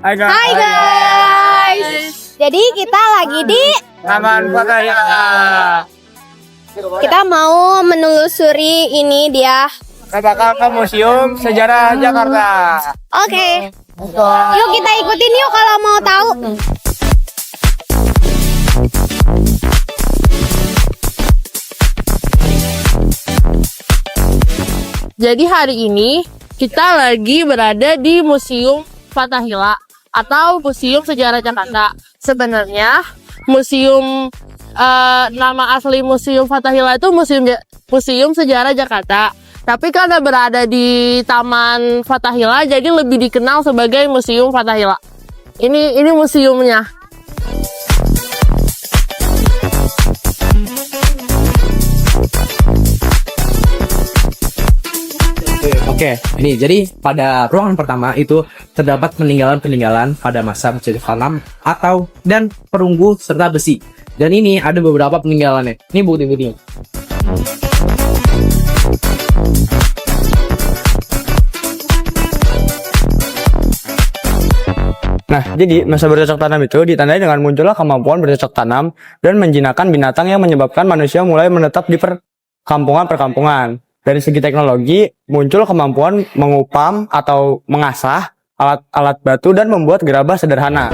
Hai guys. Hai guys. Jadi kita lagi di Taman Fathahila. kita mau menelusuri ini dia. Kita bakal ke Museum Sejarah Jakarta. Oke. Yuk kita ikutin yuk kalau mau tahu. Jadi hari ini kita lagi berada di Museum Fathahila atau Museum Sejarah Jakarta. Sebenarnya nama asli Museum Fathahila itu Museum Sejarah Jakarta. Tapi karena berada di Taman Fathahila, jadi lebih dikenal sebagai Museum Fathahila. Ini museumnya. Oke, ini jadi pada ruangan pertama itu terdapat peninggalan-peninggalan pada masa penjajahan Vietnam dan perunggu serta besi. Dan ini ada beberapa peninggalannya. Ini bukti-buktinya. Nah, jadi masa bercocok tanam itu ditandai dengan munculnya kemampuan bercocok tanam dan menjinakkan binatang yang menyebabkan manusia mulai menetap di perkampungan. Dari segi teknologi, muncul kemampuan mengupam atau mengasah alat-alat batu dan membuat gerabah sederhana.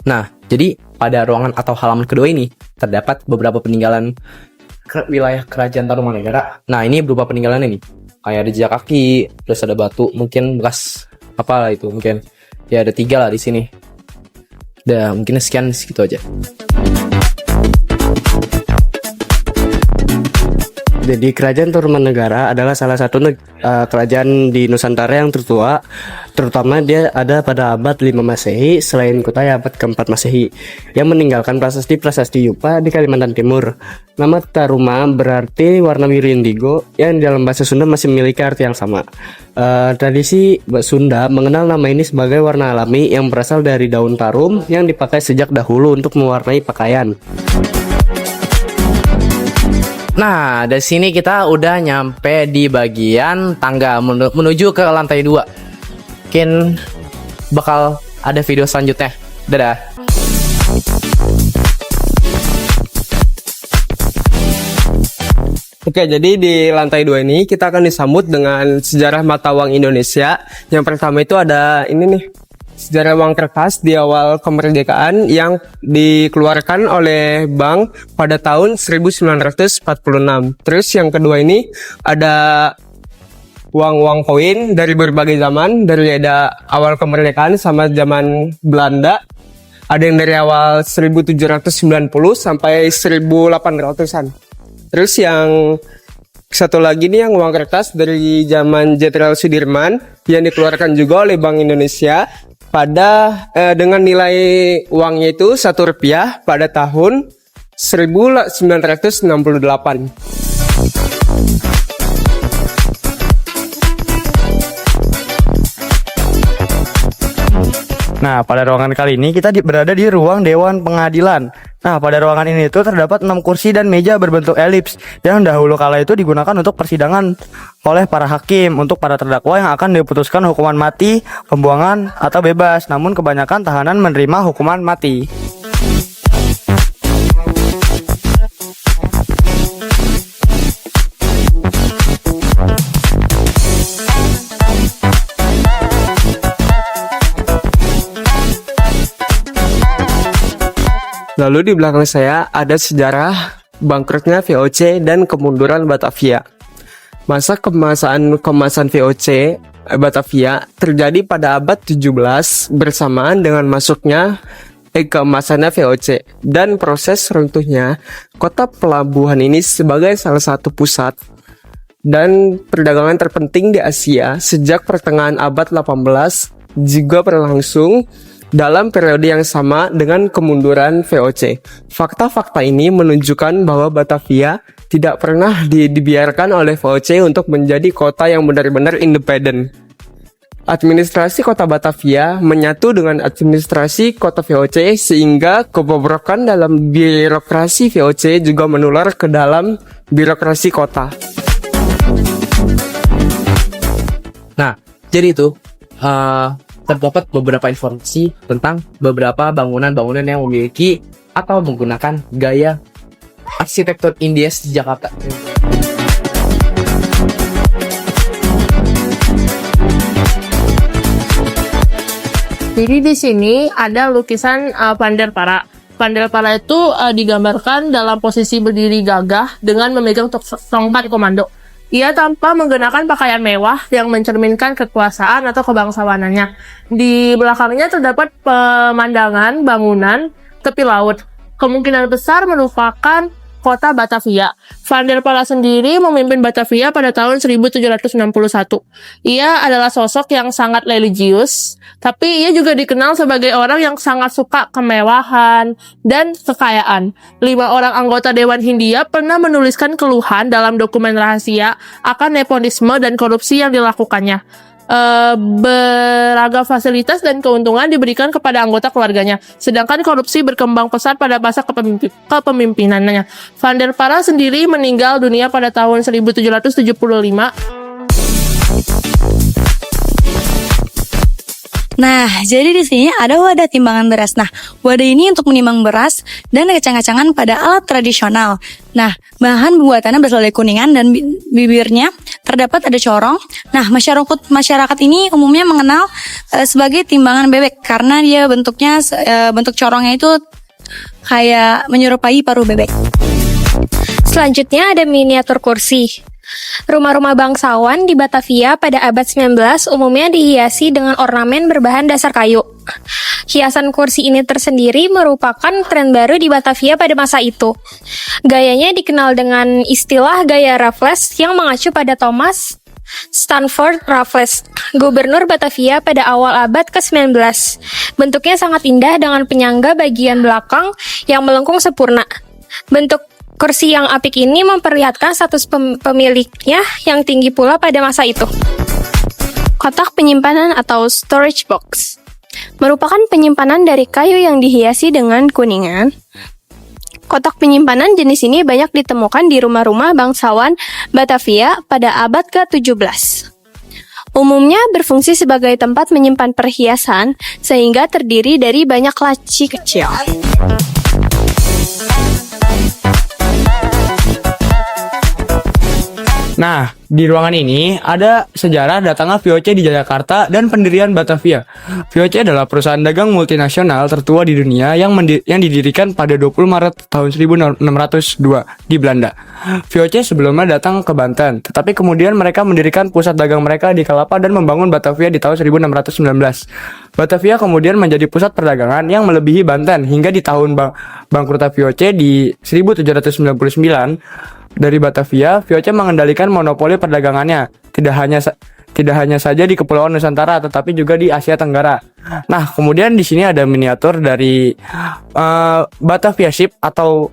Nah, jadi pada ruangan atau halaman kedua ini terdapat beberapa peninggalan wilayah kerajaan Tarumanegara. Nah, ini berupa peninggalan ini. Kayak ada jejak kaki, terus ada batu, mungkin bekas apa itu mungkin. Ya ada 3 lah di sini. Udah mungkin sekian segitu aja. Jadi kerajaan Tarumanegara adalah salah satu kerajaan di Nusantara yang tertua, terutama dia ada pada abad 5 Masehi selain Kutai abad ke-4 Masehi yang meninggalkan prasasti Yupa di Kalimantan Timur. Nama Taruma berarti warna biru indigo yang dalam bahasa Sunda masih memiliki arti yang sama. Tradisi Sunda mengenal nama ini sebagai warna alami yang berasal dari daun tarum yang dipakai sejak dahulu untuk mewarnai pakaian. Nah, dari sini kita udah nyampe di bagian tangga menuju ke lantai 2. Mungkin bakal ada video selanjutnya. Dadah. Oke, jadi di lantai 2 ini kita akan disambut dengan sejarah mata uang Indonesia. Yang pertama itu ada ini nih, sejarah uang kertas di awal kemerdekaan yang dikeluarkan oleh bank pada tahun 1946. Terus yang kedua ini ada uang-uang koin dari berbagai zaman, dari ada awal kemerdekaan sama zaman Belanda. Ada yang dari awal 1790 sampai 1800-an. Terus yang satu lagi nih yang uang kertas dari zaman Jenderal Sudirman yang dikeluarkan juga oleh Bank Indonesia pada dengan nilai uangnya itu Rp1 pada tahun 1968. Nah, pada ruangan kali ini kita berada di ruang Dewan Pengadilan. Nah, pada ruangan ini itu terdapat 6 kursi dan meja berbentuk elips yang dahulu kala itu digunakan untuk persidangan oleh para hakim untuk para terdakwa yang akan diputuskan hukuman mati, pembuangan, atau bebas. Namun kebanyakan tahanan menerima hukuman mati. Lalu di belakang saya ada sejarah bangkrutnya VOC dan kemunduran Batavia. Masa kemasan VOC Batavia terjadi pada abad 17 bersamaan dengan masuknya keemasannya VOC dan proses runtuhnya kota pelabuhan ini sebagai salah satu pusat dan perdagangan terpenting di Asia sejak pertengahan abad 18 juga berlangsung dalam periode yang sama dengan kemunduran VOC. Fakta-fakta ini menunjukkan bahwa Batavia tidak pernah dibiarkan oleh VOC untuk menjadi kota yang benar-benar independen. administrasi kota Batavia menyatu dengan administrasi kota VOC sehingga kebobrokan dalam birokrasi VOC juga menular ke dalam birokrasi kota. Nah, jadi itu terdapat beberapa informasi tentang beberapa bangunan-bangunan yang memiliki atau menggunakan gaya arsitektur Indies di Jakarta. Jadi di sini ada lukisan Pandarpara. Pandarpara itu digambarkan dalam posisi berdiri gagah dengan memegang tongkat komando. Ia tanpa menggunakan pakaian mewah yang mencerminkan kekuasaan atau kebangsawanannya. Di belakangnya terdapat pemandangan bangunan tepi laut. Kemungkinan besar merupakan kota Batavia. Pandarpara sendiri memimpin Batavia pada tahun 1761. Ia adalah sosok yang sangat religius, tapi ia juga dikenal sebagai orang yang sangat suka kemewahan dan kekayaan. 5 orang anggota Dewan Hindia pernah menuliskan keluhan dalam dokumen rahasia akan nepotisme dan korupsi yang dilakukannya. Beragam fasilitas dan keuntungan diberikan kepada anggota keluarganya, sedangkan korupsi berkembang pesat pada masa kepemimpinannya. Pandarpara sendiri meninggal dunia pada tahun 1775. Nah, jadi di sini ada wadah timbangan beras. Nah, wadah ini untuk menimbang beras dan kacang-kacangan pada alat tradisional. Nah, bahan buatannya berasal dari kuningan dan bibirnya terdapat ada corong. Nah, masyarakat ini umumnya mengenal sebagai timbangan bebek karena dia bentuknya bentuk corongnya itu kayak menyerupai paruh bebek. Selanjutnya ada miniatur kursi. Rumah-rumah bangsawan di Batavia pada abad 19 umumnya dihiasi dengan ornamen berbahan dasar kayu. Hiasan kursi ini tersendiri merupakan tren baru di Batavia pada masa itu. Gayanya dikenal dengan istilah gaya Raffles yang mengacu pada Thomas Stanford Raffles, gubernur Batavia pada awal abad ke-19. Bentuknya sangat indah dengan penyangga bagian belakang yang melengkung sempurna. Bentuk kursi yang apik ini memperlihatkan status pemiliknya yang tinggi pula pada masa itu. Kotak penyimpanan atau storage box merupakan penyimpanan dari kayu yang dihiasi dengan kuningan. Kotak penyimpanan jenis ini banyak ditemukan di rumah-rumah bangsawan Batavia pada abad ke-17. Umumnya berfungsi sebagai tempat menyimpan perhiasan sehingga terdiri dari banyak laci kecil. Nah, di ruangan ini ada sejarah datangnya VOC di Jakarta dan pendirian Batavia. VOC adalah perusahaan dagang multinasional tertua di dunia yang didirikan pada 20 Maret tahun 1602 di Belanda. VOC sebelumnya datang ke Banten, tetapi kemudian mereka mendirikan pusat dagang mereka di Kalapa dan membangun Batavia di tahun 1619. Batavia kemudian menjadi pusat perdagangan yang melebihi Banten hingga di tahun bangkrutnya VOC di 1799. Dari Batavia, VOC mengendalikan monopoli perdagangannya, tidak hanya saja di Kepulauan Nusantara, tetapi juga di Asia Tenggara. Nah, kemudian di sini ada miniatur dari Batavia Ship atau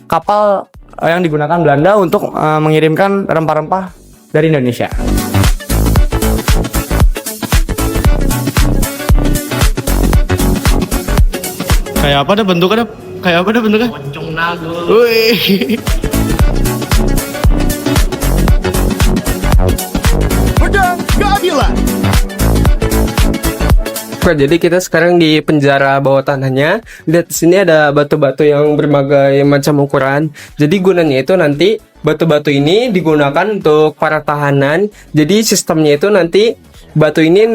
kapal yang digunakan Belanda untuk mengirimkan rempah-rempah dari Indonesia. Kayak apa dah bentuknya? Kayak apa dah bentuknya? Poncong nago. Wih. Oke, jadi kita sekarang di penjara bawah tanahnya. Lihat di sini ada batu-batu yang berbagai macam ukuran. Jadi gunanya itu nanti batu-batu ini digunakan untuk para tahanan. Jadi sistemnya itu nanti batu ini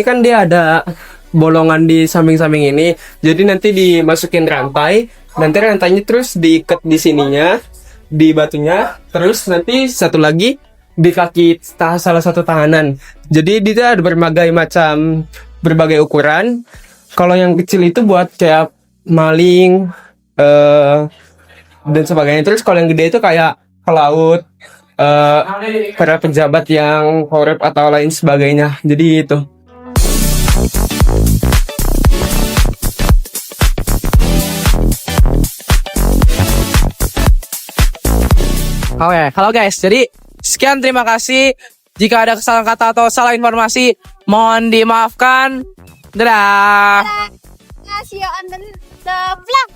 kan dia ada bolongan di samping-samping ini. Jadi nanti dimasukin rantai, nanti rantainya terus diikat di sininya, di batunya, terus nanti satu lagi di kaki salah satu tahanan. Jadi dia ada berbagai ukuran. Kalau yang kecil itu buat kayak maling dan sebagainya. Terus kalau yang gede itu kayak ke laut, para pejabat yang korup atau lain sebagainya. Jadi itu. Oke, halo guys. Jadi sekian, terima kasih Jika ada kesalahan kata atau salah informasi, mohon dimaafkan. Dadah. See you on the vlog.